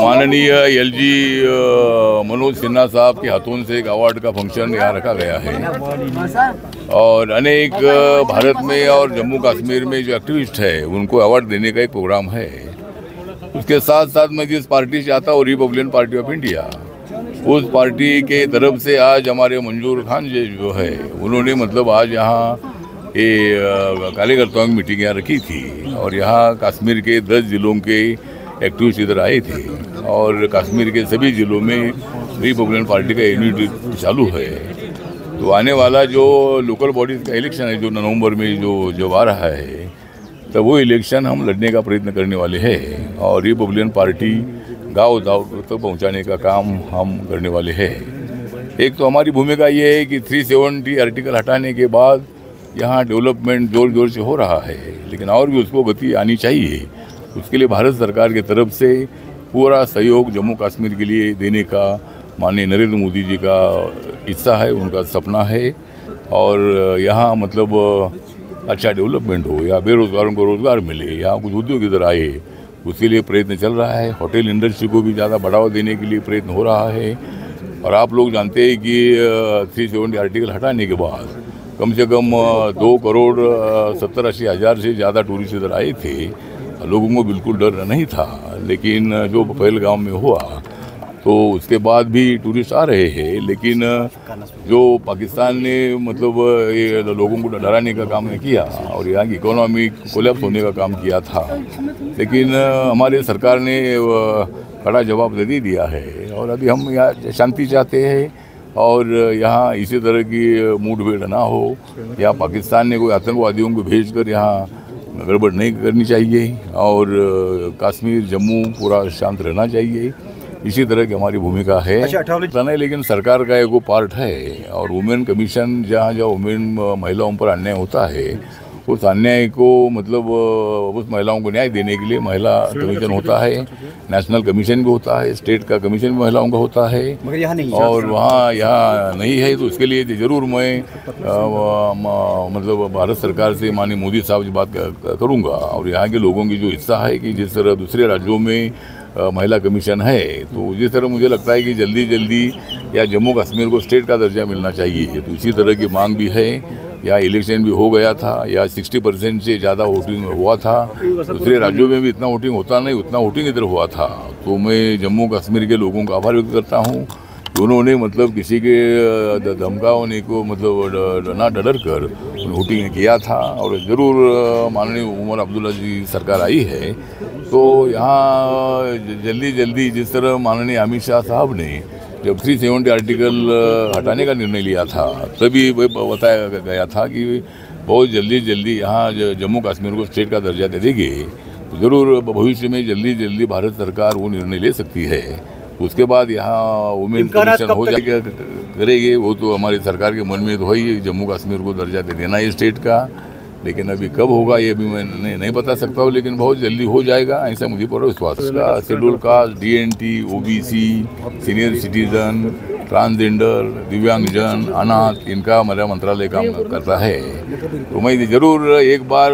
माननीय एलजी मनोज सिन्हा साहब के हाथों से एक अवार्ड का फंक्शन यहाँ रखा गया है और अनेक भारत में और जम्मू कश्मीर में जो एक्टिविस्ट है उनको अवार्ड देने का एक प्रोग्राम है। उसके साथ साथ मैं जिस पार्टी से आता हूँ रिपब्लिकन पार्टी ऑफ इंडिया, उस पार्टी के तरफ से आज हमारे मंजूर खान जी जो है उन्होंने मतलब आज यहाँ ये कार्यकर्ताओं की मीटिंग यहाँ रखी थी और यहाँ कश्मीर के 10 जिलों के एक्टिविस्ट इधर आए थे और कश्मीर के सभी जिलों में रिपब्लिकन पार्टी का यूनिट चालू है। तो आने वाला जो लोकल बॉडीज का इलेक्शन है जो नवंबर में जो आ रहा है, तो वो इलेक्शन हम लड़ने का प्रयत्न करने वाले हैं और रिपब्लिकन पार्टी गाँव तक पहुँचाने का काम हम करने वाले हैं। एक तो हमारी भूमिका ये है कि 370 आर्टिकल हटाने के बाद यहाँ डेवलपमेंट जोर से हो रहा है, लेकिन और भी उसको गति आनी चाहिए। उसके लिए भारत सरकार की तरफ से पूरा सहयोग जम्मू कश्मीर के लिए देने का माननीय नरेंद्र मोदी जी का इच्छा है, उनका सपना है और यहाँ मतलब अच्छा डेवलपमेंट हो, या बेरोजगारों को रोजगार मिले, यहाँ कुछ उद्योग इधर आए, उसके लिए प्रयत्न चल रहा है। होटल इंडस्ट्री को भी ज़्यादा बढ़ावा देने के लिए प्रयत्न हो रहा है। और आप लोग जानते हैं कि 370 आर्टिकल हटाने के बाद कम से कम 2,70,80 हज़ार से ज़्यादा टूरिस्ट इधर आए थे। लोगों को बिल्कुल डर नहीं था, लेकिन जो पहलगाम में हुआ तो उसके बाद भी टूरिस्ट आ रहे हैं, लेकिन जो पाकिस्तान ने मतलब ये लोगों को डराने का काम किया और यहाँ की इकोनॉमी कोलैप्स होने का काम किया था, लेकिन हमारे सरकार ने कड़ा जवाब दे दिया है और अभी हम यहाँ शांति चाहते हैं और यहाँ इसी तरह की मुठभेड़ ना हो, या पाकिस्तान ने कोई आतंकवादियों को भेजकर यहाँ गड़बड़ नहीं करनी चाहिए और कश्मीर जम्मू पूरा शांत रहना चाहिए। इसी तरह की हमारी भूमिका है। नहीं, लेकिन सरकार का एक पार्ट है और वुमेन कमीशन जहाँ वुमेन महिलाओं पर अन्याय होता है उस अन्याय को मतलब उस महिलाओं को न्याय देने के लिए महिला कमीशन होता है, नेशनल कमीशन भी होता है, स्टेट का कमीशन भी महिलाओं का होता है, मगर यहाँ नहीं और वहाँ यहाँ नहीं है। तो उसके लिए ज़रूर मैं मतलब भारत सरकार से माननीय मोदी साहब से बात करूँगा और यहाँ के लोगों की जो इच्छा है कि जिस तरह दूसरे राज्यों में महिला कमीशन है, तो जिस तरह मुझे लगता है कि जल्दी या जम्मू कश्मीर को स्टेट का दर्जा मिलना चाहिए, तो इसी तरह की मांग भी है। या इलेक्शन भी हो गया था, या 60% से ज़्यादा वोटिंग हुआ था। दूसरे राज्यों में भी इतना वोटिंग होता नहीं, उतना वोटिंग इधर हुआ था। तो मैं जम्मू कश्मीर के लोगों का आभार व्यक्त करता हूँ। उन्होंने मतलब किसी के धमकाने को मतलब ना डर कर वोटिंग किया था और ज़रूर माननीय उमर अब्दुल्ला जी सरकार आई है, तो यहाँ जल्दी जिस तरह माननीय अमित शाह साहब ने जब 370 आर्टिकल हटाने का निर्णय लिया था, तभी बताया गया था कि बहुत जल्दी यहाँ जम्मू कश्मीर को स्टेट का दर्जा दे देंगे। तो ज़रूर भविष्य में जल्दी भारत सरकार वो निर्णय ले सकती है। उसके बाद यहाँ वुमेन कमीशन हो जाएगा करेगी, वो तो हमारी सरकार के मन में तो है ही जम्मू कश्मीर को दर्जा दे देना है स्टेट का, लेकिन अभी कब होगा ये भी मैं नहीं बता सकता हूँ, लेकिन बहुत जल्दी हो जाएगा ऐसा मुझे पूरा विश्वास है। Schedule caste, DNT, OBC, senior citizen, transgender, दिव्यांगजन, अनाथ, इनका मेरा मंत्रालय काम करता है। तो मैं ज़रूर एक बार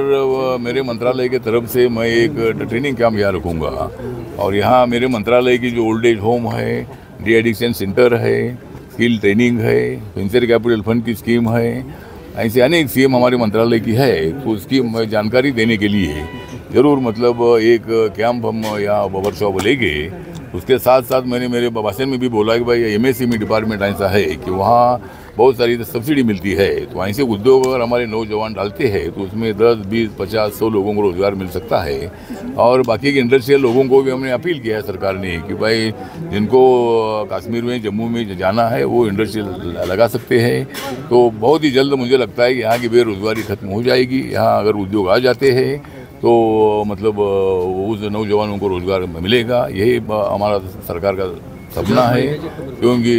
मेरे मंत्रालय के तरफ से मैं एक ट्रेनिंग कैंप यहाँ रखूँगा और यहाँ मेरे मंत्रालय की जो ओल्ड एज होम है, डी एडिक्शन सेंटर है, स्किल ट्रेनिंग है, वेंचर कैपिटल फंड की स्कीम है, ऐसे अनेक स्कीम हमारे मंत्रालय की है। तो उसकी जानकारी देने के लिए ज़रूर मतलब एक कैंप हम यहाँ वर्कशॉप लेंगे। उसके साथ साथ मैंने मेरे भाषण में भी बोला कि भाई MSME डिपार्टमेंट ऐसा है कि वहाँ बहुत सारी सब्सिडी मिलती है, तो ऐसे उद्योग अगर हमारे नौजवान डालते हैं तो उसमें 10, 20, 50, 100 लोगों को रोज़गार मिल सकता है। और बाकी के इंडस्ट्रियल लोगों को भी हमने अपील किया है सरकार ने कि भाई जिनको कश्मीर में जम्मू में जाना है वो इंडस्ट्रियल लगा सकते हैं। तो बहुत ही जल्द मुझे लगता है कि यहाँ की बेरोजगारी खत्म हो जाएगी। यहाँ अगर उद्योग आ जाते हैं तो मतलब उस नौजवानों को रोज़गार मिलेगा। यही हमारा सरकार का सपना है, क्योंकि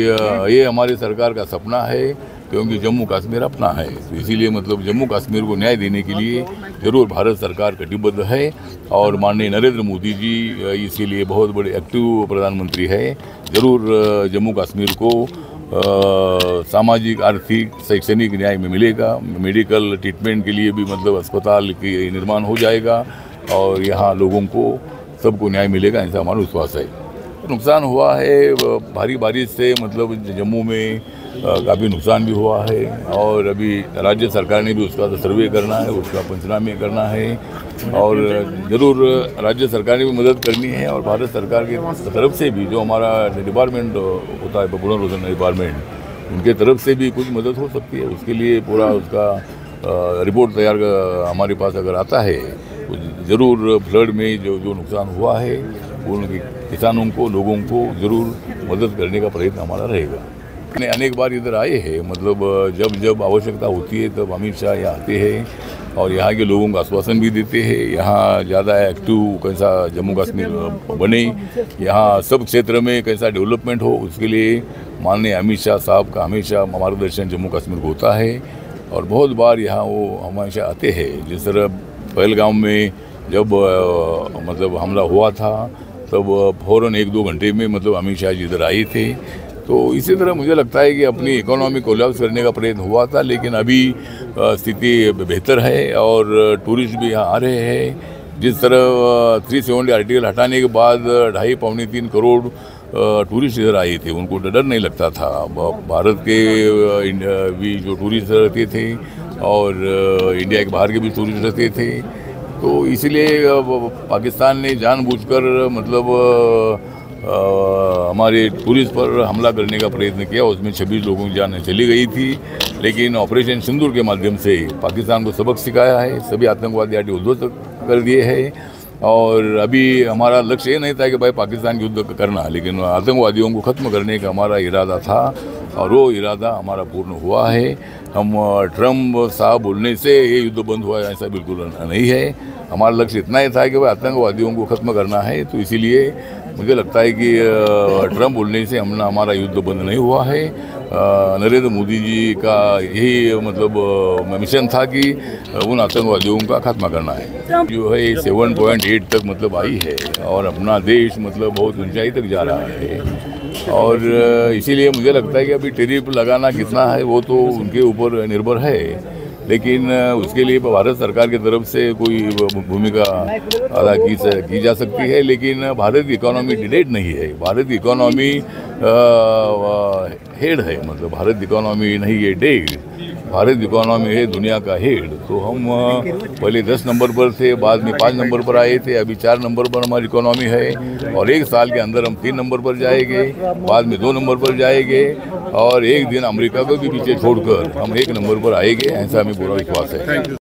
ये हमारी सरकार का सपना है, क्योंकि जम्मू कश्मीर अपना है। तो इसीलिए मतलब जम्मू कश्मीर को न्याय देने के लिए ज़रूर भारत सरकार कटिबद्ध है और माननीय नरेंद्र मोदी जी इसीलिए बहुत बड़े एक्टिव प्रधानमंत्री है। ज़रूर जम्मू कश्मीर को सामाजिक, आर्थिक, शैक्षणिक न्याय में मिलेगा। मेडिकल ट्रीटमेंट के लिए भी मतलब अस्पताल की निर्माण हो जाएगा और यहाँ लोगों को सबको न्याय मिलेगा, ऐसा हमारा विश्वास है। नुकसान हुआ है भारी बारिश से, मतलब जम्मू में काफ़ी नुकसान भी हुआ है और अभी राज्य सरकार ने भी उसका तो सर्वे करना है, उसका पंचनामे करना है और ज़रूर राज्य सरकार ने भी मदद करनी है और भारत सरकार की तरफ से भी जो हमारा डिपार्टमेंट होता है पुनर्वसन डिपार्टमेंट, उनके तरफ से भी कुछ मदद हो सकती है। उसके लिए पूरा उसका रिपोर्ट तैयार हमारे पास अगर आता है तो ज़रूर फ्लड में जो नुकसान हुआ है उनके किसानों को, लोगों को ज़रूर मदद करने का प्रयत्न हमारा रहेगा। अनेक बार इधर आए हैं, मतलब जब जब आवश्यकता होती है तब अमित शाह यहाँ आते हैं और यहाँ के लोगों को आश्वासन भी देते हैं। यहाँ ज़्यादा एक्टिव कैसा जम्मू कश्मीर बने, यहाँ सब क्षेत्र में कैसा डेवलपमेंट हो, उसके लिए माननीय अमित शाह साहब का हमेशा मार्गदर्शन जम्मू कश्मीर को होता है और बहुत बार यहाँ वो हमेशा आते हैं। जिस तरह पहलगाम में जब मतलब हमला हुआ था तब फ़ौरन 1-2 घंटे में मतलब अमित शाह जी इधर आए थे। तो इसी तरह मुझे लगता है कि अपनी इकोनॉमी कोलैप्स करने का प्रयत्न हुआ था, लेकिन अभी स्थिति बेहतर है और टूरिस्ट भी यहाँ आ रहे हैं। जिस तरह 370 आर्टिकल हटाने के बाद 2.5-3 करोड़ टूरिस्ट इधर आए थे, उनको डर नहीं लगता था। भारत के भी जो टूरिस्ट रहते थे और इंडिया के बाहर के भी टूरिस्ट रहते थे, तो इसलिए पाकिस्तान ने जानबूझकर मतलब हमारे टूरिस्ट पर हमला करने का प्रयत्न किया। उसमें 26 लोगों की जान चली गई थी, लेकिन ऑपरेशन सिंदूर के माध्यम से पाकिस्तान को सबक सिखाया है, सभी आतंकवादी अड्डे उद्ध्वस्त कर दिए हैं। और अभी हमारा लक्ष्य ये नहीं था कि भाई पाकिस्तान की युद्ध करना, लेकिन आतंकवादियों को ख़त्म करने का हमारा इरादा था और वो इरादा हमारा पूर्ण हुआ है। हम ट्रम्प साहब बोलने से ये युद्ध बंद हुआ ऐसा बिल्कुल नहीं है। हमारा लक्ष्य इतना ही था कि भाई आतंकवादियों को ख़त्म करना है। तो इसीलिए मुझे लगता है कि ट्रम्प बोलने से हमारा युद्ध बंद नहीं हुआ है। नरेंद्र मोदी जी का यही मतलब मिशन था कि उन आतंकवादियों का खात्मा करना है। जो है 7.8 तक मतलब आई है और अपना देश मतलब बहुत ऊंचाई तक जा रहा है और इसीलिए मुझे लगता है कि अभी टैरिफ लगाना कितना है वो तो उनके ऊपर निर्भर है, लेकिन उसके लिए भारत सरकार की तरफ से कोई भूमिका अदा की जा सकती है। लेकिन भारत की इकोनॉमी डिलेड नहीं है, भारत की इकोनॉमी हेड है, मतलब भारत की इकोनॉमी नहीं है डेड, भारत की इकोनॉमी है दुनिया का हेड। तो हम पहले 10 नंबर पर थे, बाद में 5 नंबर पर आए थे, अभी 4 नंबर पर हमारी इकोनॉमी है और 1 साल के अंदर हम 3 नंबर पर जाएंगे, बाद में 2 नंबर पर जाएंगे और एक दिन अमेरिका को भी पीछे छोड़कर हम 1 नंबर पर आएंगे, ऐसा हमें पूरा विश्वास है।